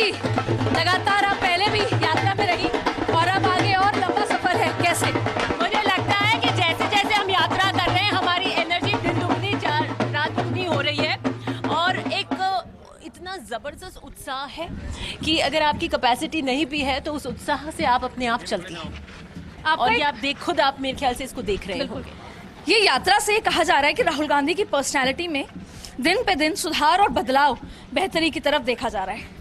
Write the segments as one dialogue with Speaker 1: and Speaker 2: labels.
Speaker 1: जी, लगातार आप पहले भी यात्रा में रही और अब आगे और लंबा सफर है, कैसे?
Speaker 2: मुझे लगता है कि जैसे जैसे हम यात्रा कर रहे हैं हमारी एनर्जी दिन दुगनी रात दुगनी हो रही है और एक इतना ज़बरदस्त उत्साह है कि अगर आपकी कैपेसिटी नहीं भी है तो उस उत्साह से आप अपने आप चलती हैं। और ये आप खुद आप मेरे ख्याल से इसको देख रहे होंगे।
Speaker 1: ये यात्रा से कहा जा रहा है कि राहुल गांधी की पर्सनैलिटी में दिन पे दिन सुधार और बदलाव बेहतरी की तरफ देखा जा रहा है।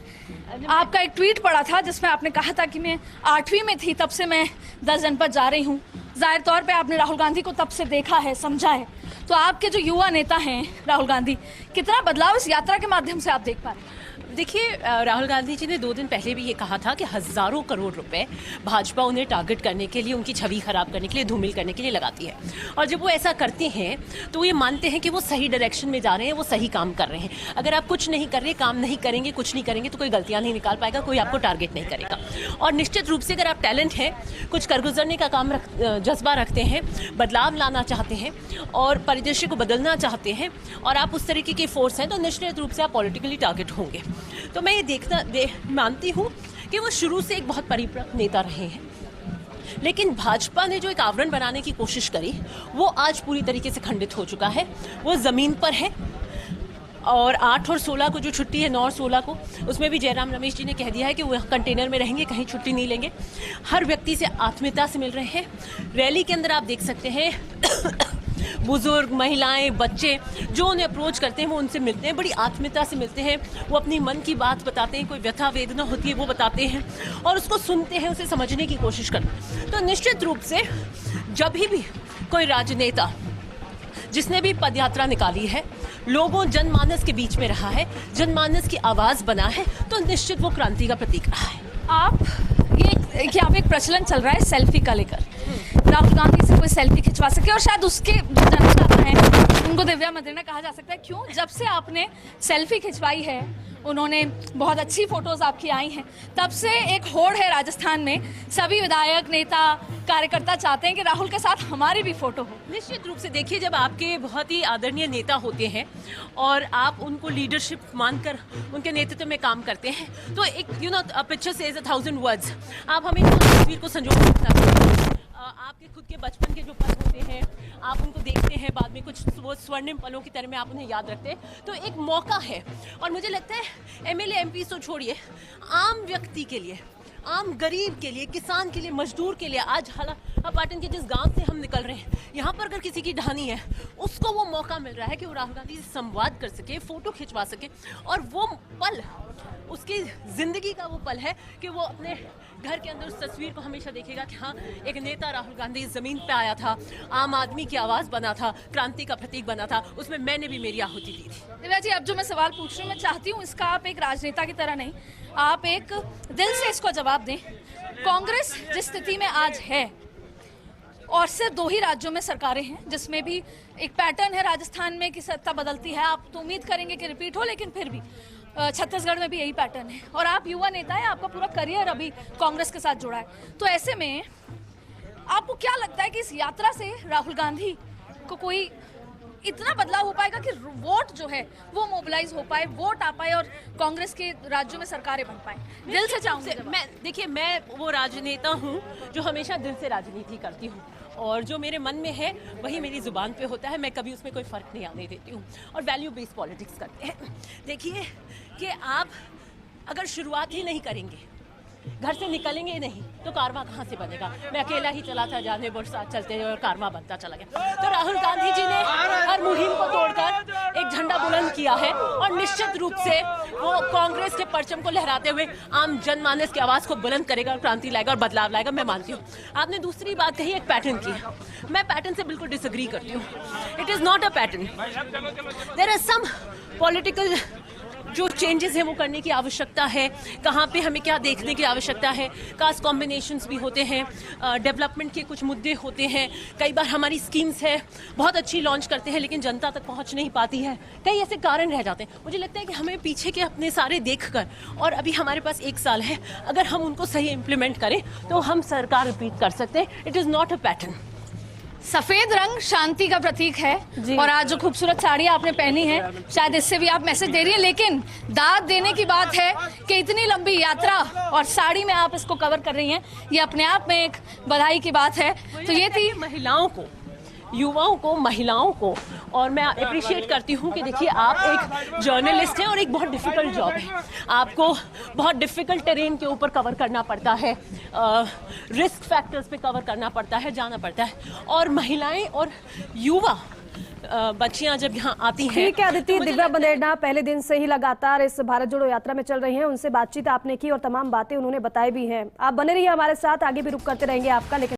Speaker 1: आपका एक ट्वीट पड़ा था जिसमें आपने कहा था कि मैं 8वीं में थी तब से मैं 10 जनपद जा रही हूँ। जाहिर तौर पे आपने राहुल गांधी को तब से देखा है, समझा है। तो आपके जो युवा नेता हैं राहुल गांधी, कितना बदलाव इस यात्रा के माध्यम से आप देख पा रहे हैं?
Speaker 2: देखिए, राहुल गांधी जी ने 2 दिन पहले भी ये कहा था कि हज़ारों करोड़ रुपए भाजपा उन्हें टारगेट करने के लिए, उनकी छवि खराब करने के लिए, धूमिल करने के लिए लगाती है। और जब वो ऐसा करते हैं तो ये मानते हैं कि वो सही डायरेक्शन में जा रहे हैं, वो सही काम कर रहे हैं। अगर आप कुछ नहीं कर रहे, काम नहीं करेंगे, कुछ नहीं करेंगे तो कोई गलतियां नहीं निकाल पाएगा, कोई आपको टारगेट नहीं करेगा। और निश्चित रूप से अगर आप टैलेंट हैं, कुछ कर गुजरने का जज्बा रखते हैं, बदलाव लाना चाहते हैं और परिदृश्य को बदलना चाहते हैं और आप उस तरीके की फोर्स हैं तो निश्चित रूप से आप पॉलिटिकली टारगेट होंगे। तो मैं ये मानती हूँ कि वो शुरू से एक बहुत परिपक्व नेता रहे हैं, लेकिन भाजपा ने जो एक आवरण बनाने की कोशिश करी वो आज पूरी तरीके से खंडित हो चुका है। वो ज़मीन पर है और 8 और 16 को जो छुट्टी है, 9 और 16 को, उसमें भी जयराम रमेश जी ने कह दिया है कि वो कंटेनर में रहेंगे, कहीं छुट्टी नहीं लेंगे। हर व्यक्ति से आत्मीयता से मिल रहे हैं। रैली के अंदर आप देख सकते हैं बुजुर्ग, महिलाएं, बच्चे जो उन्हें अप्रोच करते हैं वो उनसे मिलते हैं, बड़ी आत्मीयता से मिलते हैं। वो अपनी मन की बात बताते हैं, कोई व्यथा वेदना होती है वो बताते हैं और उसको सुनते हैं, उसे समझने की कोशिश करते हैं। तो निश्चित रूप से जब भी कोई राजनेता जिसने भी पदयात्रा निकाली है, लोगों जनमानस के बीच में रहा है, जनमानस की आवाज़ बना है, तो निश्चित वो क्रांति का प्रतीक रहा है।
Speaker 1: आप ये आप एक प्रचलन चल रहा है सेल्फी का लेकर, राहुल गांधी से कोई सेल्फी खिंचवा सके और शायद उसके जो जन्मदाता हैं उनको दिव्या मदेना कहा जा सकता है। क्यों? जब से आपने सेल्फी खिंचवाई है, उन्होंने बहुत अच्छी फोटोज आपकी आई हैं, तब से एक होड़ है राजस्थान में। सभी विधायक, नेता, कार्यकर्ता चाहते हैं कि राहुल के साथ हमारी भी फोटो हो।
Speaker 2: निश्चित रूप से देखिए, जब आपके बहुत ही आदरणीय नेता होते हैं और आप उनको लीडरशिप मानकर उनके नेतृत्व में काम करते हैं तो एक पिक्चर सेज 1000 वर्ड्स। आप हमें तस्वीर को संजो के रखते हैं। आपके खुद के बचपन के जो पल होते हैं आप उनको देखते हैं, बाद में कुछ वो स्वर्णिम पलों की तरह में आप उन्हें याद रखते हैं। तो एक मौका है और मुझे लगता है एमएलए एमपी तो छोड़िए, आम व्यक्ति के लिए, आम गरीब के लिए, किसान के लिए, मजदूर के लिए, आज पाटन के जिस गांव से हम निकल रहे हैं यहाँ पर अगर किसी की ढानी है उसको वो मौका मिल रहा है कि वो राहुल गांधी से संवाद कर सके, फोटो खिंचवा सके। और वो पल उसकी जिंदगी का वो पल है कि वो अपने घर के अंदर उस तस्वीर को हमेशा देखेगा कि हाँ, एक नेता राहुल गांधी इस जमीन पे आया था, आम आदमी की आवाज़ बना था, क्रांति का प्रतीक बना था, उसमें मैंने भी मेरी आहुति दी थी।
Speaker 1: दिव्या जी, अब जो मैं सवाल पूछ रही हूँ, मैं चाहती हूँ इसका आप एक राजनेता की तरह नहीं, आप एक दिल से इसको जवाब दें। कांग्रेस जिस स्थिति में आज है और सिर्फ 2 ही राज्यों में सरकारें हैं, जिसमें भी एक पैटर्न है राजस्थान में कि सत्ता बदलती है, आप तो उम्मीद करेंगे कि रिपीट हो, लेकिन फिर भी छत्तीसगढ़ में भी यही पैटर्न है और आप युवा नेता हैं, आपका पूरा करियर अभी कांग्रेस के साथ जुड़ा है। तो ऐसे में आपको क्या लगता है कि इस यात्रा से राहुल गांधी को कोई इतना बदलाव हो पाएगा कि वोट जो है वो मोबिलाइज हो पाए, वोट आ पाए और कांग्रेस के राज्यों में सरकारें बन पाए? दिल से चाहूंगी
Speaker 2: मैं वो राजनेता हूँ जो हमेशा दिल से राजनीति करती हूँ और जो मेरे मन में है वही मेरी ज़ुबान पे होता है। मैं कभी उसमें कोई फ़र्क नहीं आने देती हूँ और वैल्यू बेस्ड पॉलिटिक्स करते हैं। देखिए कि आप अगर शुरुआत ही नहीं करेंगे, घर से निकलेंगे नहीं तो कारवां कहाँ से बनेगा। मैं अकेला ही चला था जाने बरसात चलते हैं और कारवां बनता चला गया। तो राहुल गांधी जी ने हर मुहिम को तोड़कर एक झंडा बुलंद किया है और निश्चित रूप से वो कांग्रेस के परचम को लहराते हुए आम जनमानस की आवाज़ को बुलंद करेगा और क्रांति लाएगा और बदलाव लाएगा, मैं मानती हूँ। आपने दूसरी बात कही एक पैटर्न की, मैं पैटर्न से बिल्कुल डिसएग्री करती हूँ। It is not a pattern. There are some political जो चेंजेस हैं वो करने की आवश्यकता है, कहाँ पे हमें क्या देखने की आवश्यकता है। कास्ट कॉम्बिनेशंस भी होते हैं, डेवलपमेंट के कुछ मुद्दे होते हैं, कई बार हमारी स्कीम्स है बहुत अच्छी लॉन्च करते हैं लेकिन जनता तक पहुँच नहीं पाती है, कई ऐसे कारण रह जाते हैं। मुझे लगता है कि हमें पीछे के अपने सारे देख कर, और अभी हमारे पास 1 साल है, अगर हम उनको सही इम्प्लीमेंट करें तो हम सरकार रिपीट कर सकते हैं। It is not a pattern.
Speaker 1: सफेद रंग शांति का प्रतीक है और आज जो खूबसूरत साड़ी आपने पहनी है, शायद इससे भी आप मैसेज दे रही हैं। लेकिन दाद देने की बात है कि इतनी लंबी यात्रा और साड़ी में आप इसको कवर कर रही हैं, ये अपने आप में एक बधाई की बात है। तो ये थी
Speaker 2: महिलाओं को, युवाओं को, महिलाओं को, और मैं अप्रिशिएट करती हूँ कि देखिए आप एक जर्नलिस्ट हैं और एक बहुत डिफिकल्ट जॉब है, आपको बहुत डिफिकल्ट टेरेन के ऊपर कवर करना पड़ता है, रिस्क फैक्टर्स पे कवर करना पड़ता है, जाना पड़ता है, और महिलाएं और युवा बच्चियां जब यहाँ आती हैं।
Speaker 3: ठीक है अदिति, दिव्या बंदेरना पहले दिन से ही लगातार इस भारत जोड़ो यात्रा में चल रही हैं, उनसे बातचीत आपने की और तमाम बातें उन्होंने बताई भी हैं। आप बने रहिए हमारे साथ, आगे भी रुक करते रहेंगे आपका। लेकिन